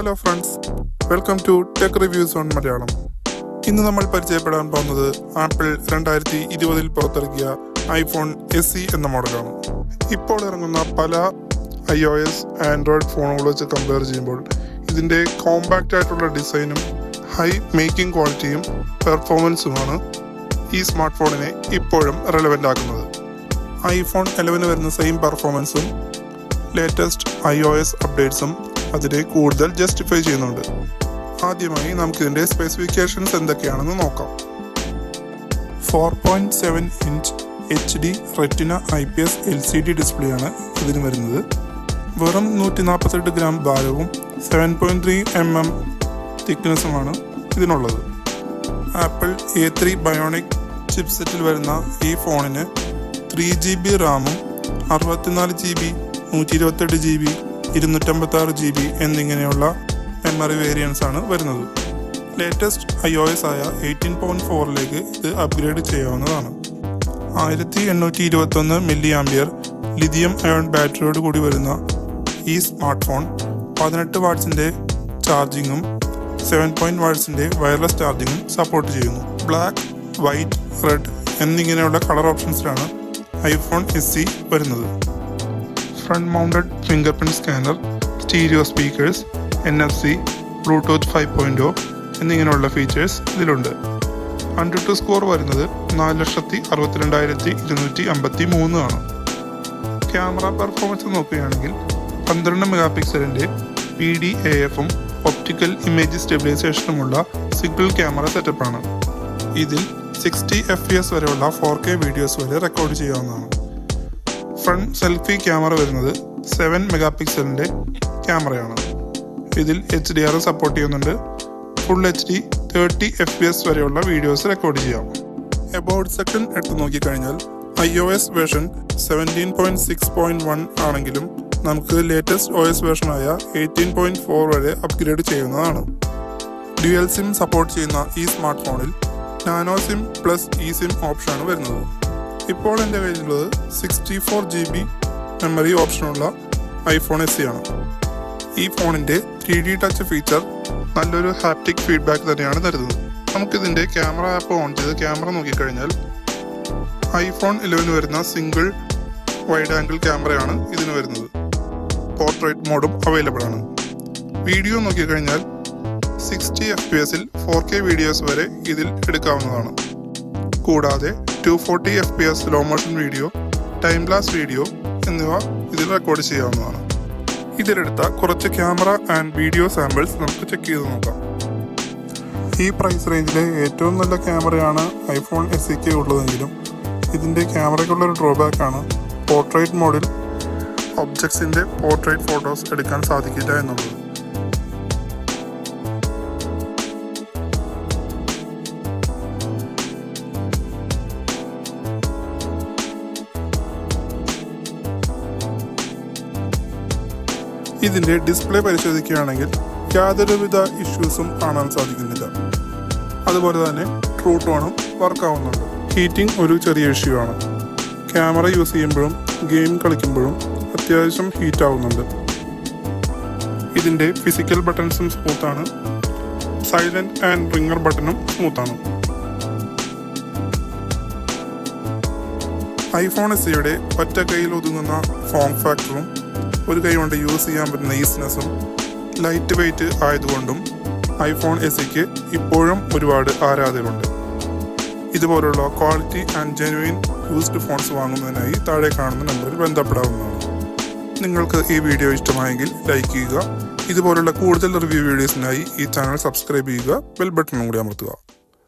Hello friends, welcome to tech reviews on Malayalam. ഇന്ന് നമ്മൾ പരിചയപ്പെടാൻ പോകുന്നത് ആപ്പിൾ 2020 പുറത്തിറക്കിയ ഐഫോൺ SE എന്ന മോഡലാണ്. ഇപ്പോൾ ഇറങ്ങുന്ന പല iOS ആൻഡ്രോയിഡ് ഫോണുകൾ വെച്ച് കമ്പയർ ചെയ്യുമ്പോൾ ഇതിൻ്റെ കോമ്പാക്റ്റ് ആയിട്ടുള്ള ഡിസൈനും ഹൈ മേക്കിംഗ് ക്വാളിറ്റിയും പെർഫോമൻസുമാണ് ഈ സ്മാർട്ട് ഫോണിനെ ഇപ്പോഴും റെലവൻ്റ് ആക്കുന്നത്. ഐഫോൺ 11 വരുന്ന സെയിം പെർഫോമൻസും ലേറ്റസ്റ്റ് iOS അപ്ഡേറ്റ്സും അതിനെ കൂടുതൽ ജസ്റ്റിഫൈ ചെയ്യുന്നുണ്ട്. ആദ്യമായി നമുക്കിതിൻ്റെ സ്പെസിഫിക്കേഷൻസ് എന്തൊക്കെയാണെന്ന് നോക്കാം. 4.7 inch HD retina IPS LCD display ആണ് ഇതിന് വരുന്നത്. വെറും 148 ഗ്രാം ഭാരവും 7.3 mm തിക്നെസ്സുമാണ് ഇതിനുള്ളത്. ആപ്പിൾ A3 ബയോണിക് ചിപ്സെറ്റിൽ വരുന്ന ഈ ഫോണിന് 3GB റാമും 64GB 128GB 256GB എന്നിങ്ങനെയുള്ള മെമ്മറി വേരിയൻസ് ആണ് വരുന്നത്. ലേറ്റസ്റ്റ് iOS ആയ 18.4 ഇത് അപ്ഗ്രേഡ് ചെയ്യാവുന്നതാണ്. 1821 mAh ലിഥിയം അയോൺ ബാറ്ററിയോട് കൂടി വരുന്ന ഈ സ്മാർട്ട് ഫോൺ 18 വാട്ട്സിൻ്റെ ചാർജിങ്ങും 7 വാട്ട്സിൻ്റെ വയർലെസ് ചാർജിങ്ങും സപ്പോർട്ട് ചെയ്യുന്നു. ബ്ലാക്ക്, വൈറ്റ്, റെഡ് എന്നിങ്ങനെയുള്ള കളർ ഓപ്ഷൻസിലാണ് ഐഫോൺ SE വരുന്നത്. Front mounted fingerprint scanner, stereo speakers, NFC, Bluetooth 5.0 എന്നിങ്ങനെയുള്ള ഫീച്ചേഴ്സ് ഇതിലുണ്ട്. AnTuTu സ്കോർ വരുന്നത് 4,62,253 ആണ്. ക്യാമറ പെർഫോമൻസ് നോക്കുകയാണെങ്കിൽ 12 മെഗാപിക്സലിൻ്റെ PDAF-ഉം ഒപ്റ്റിക്കൽ ഇമേജ് സ്റ്റെബിലൈസേഷനുമുള്ള സിംഗിൾ ക്യാമറ സെറ്റപ്പാണ്. ഇതിൽ 60 FPS വരെയുള്ള 4K വീഡിയോസ് വരെ റെക്കോർഡ് ചെയ്യാവുന്നതാണ്. ഫ്രണ്ട് സെൽഫി ക്യാമറ വരുന്നത് 7 മെഗാപിക്സലിൻ്റെ ക്യാമറയാണ്. ഇതിൽ HDR സപ്പോർട്ട് ചെയ്യുന്നുണ്ട്. ഫുൾ HD 30 FPS വരെയുള്ള വീഡിയോസ് റെക്കോർഡ് ചെയ്യാം. എബൌട്ട് സെക്ഷൻ എടുത്ത് നോക്കിക്കഴിഞ്ഞാൽ iOS വേർഷൻ 17.6.1 ആണെങ്കിലും നമുക്ക് ലേറ്റസ്റ്റ് OS വേർഷനായ 18.4 വരെ അപ്ഗ്രേഡ് ചെയ്യുന്നതാണ്. ഡ്യുവൽ സിം സപ്പോർട്ട് ചെയ്യുന്ന ഈ സ്മാർട്ട് ഫോണിൽ നാനോ സിം പ്ലസ് eSIM ഓപ്ഷനാണ് വരുന്നത്. ഇപ്പോൾ എൻ്റെ കയ്യിലുള്ളത് 64GB മെമ്മറി ഓപ്ഷനുള്ള ഐഫോൺ SE ആണ്. ഈ ഫോണിൻ്റെ 3D ടച്ച് ഫീച്ചർ നല്ലൊരു ഹാപ്റ്റിക് ഫീഡ്ബാക്ക് തന്നെയാണ് തരുന്നത്. നമുക്കിതിൻ്റെ ക്യാമറ ആപ്പ് ഓൺ ചെയ്ത് ക്യാമറ നോക്കിക്കഴിഞ്ഞാൽ ഐഫോൺ 11 വരുന്ന സിംഗിൾ വൈഡ് ആംഗിൾ ക്യാമറയാണ് ഇതിന് വരുന്നത്. പോർട്രേറ്റ് മോഡും അവൈലബിൾ ആണ്. വീഡിയോ നോക്കിക്കഴിഞ്ഞാൽ 60 FPS-ൽ 4K വീഡിയോസ് വരെ ഇതിൽ എടുക്കാവുന്നതാണ്. കൂടാതെ 240 FPS low motion video, time lapse video എന്നിവ ഇതിൽ റെക്കോർഡ് ചെയ്യാവുന്നതാണ്. ഇതിലെടുത്ത കുറച്ച് ക്യാമറ ആൻഡ് വീഡിയോ സാമ്പിൾസ് നമുക്ക് ചെക്ക് ചെയ്ത് നോക്കാം. ഈ പ്രൈസ് റേഞ്ചിലെ ഏറ്റവും നല്ല ക്യാമറയാണ് ഐഫോൺ SEക്ക് ഉള്ളതെങ്കിലും ഇതിൻ്റെ ക്യാമറയ്ക്കുള്ളൊരു ഡ്രോബാക്കാണ് പോർട്രേറ്റ് മോഡിൽ ഒബ്ജക്ട്സിൻ്റെ പോർട്രേറ്റ് ഫോട്ടോസ് എടുക്കാൻ സാധിക്കില്ല എന്നുള്ളത്. ഇതിൻ്റെ ഡിസ്പ്ലേ പരിശോധിക്കുകയാണെങ്കിൽ യാതൊരുവിധ ഇഷ്യൂസും കാണാൻ സാധിക്കുന്നില്ല. അതുപോലെ തന്നെ ട്രൂ ടോണും വർക്കാവുന്നുണ്ട്. ഹീറ്റിംഗ് ഒരു ചെറിയ ഇഷ്യൂ ആണ്. ക്യാമറ യൂസ് ചെയ്യുമ്പോഴും ഗെയിം കളിക്കുമ്പോഴും അത്യാവശ്യം ഹീറ്റ് ആവുന്നുണ്ട്. ഇതിൻ്റെ ഫിസിക്കൽ ബട്ടൺസും സ്മൂത്താണ്. സൈലൻറ്റ് ആൻഡ് റിംഗർ ബട്ടണും സ്മൂത്താണ്. ഐഫോൺ SEയുടെ ഒറ്റ കൈയിൽ ഒതുങ്ങുന്ന ഫോം ഫാക്ടറും ഒരു കൈ കൊണ്ട് യൂസ് ചെയ്യാൻ പറ്റുന്ന ഈസിനെസ്സും ലൈറ്റ് വെയ്റ്റ് ആയതുകൊണ്ടും ഐഫോൺ SEക്ക് ഇപ്പോഴും ഒരുപാട് ആരാധകരുണ്ട്. ഇതുപോലുള്ള quality and genuine used phones വാങ്ങുന്നതിനായി താഴെ കാണുന്ന നമ്പറിൽ ബന്ധപ്പെടാവുന്നതാണ്. നിങ്ങൾക്ക് ഈ വീഡിയോ ഇഷ്ടമായെങ്കിൽ ലൈക്ക് ചെയ്യുക. ഇതുപോലുള്ള കൂടുതൽ റിവ്യൂ വീഡിയോസിനായി ഈ ചാനൽ സബ്സ്ക്രൈബ് ചെയ്യുക. ബെൽ ബട്ടണും കൂടി അമർത്തുക.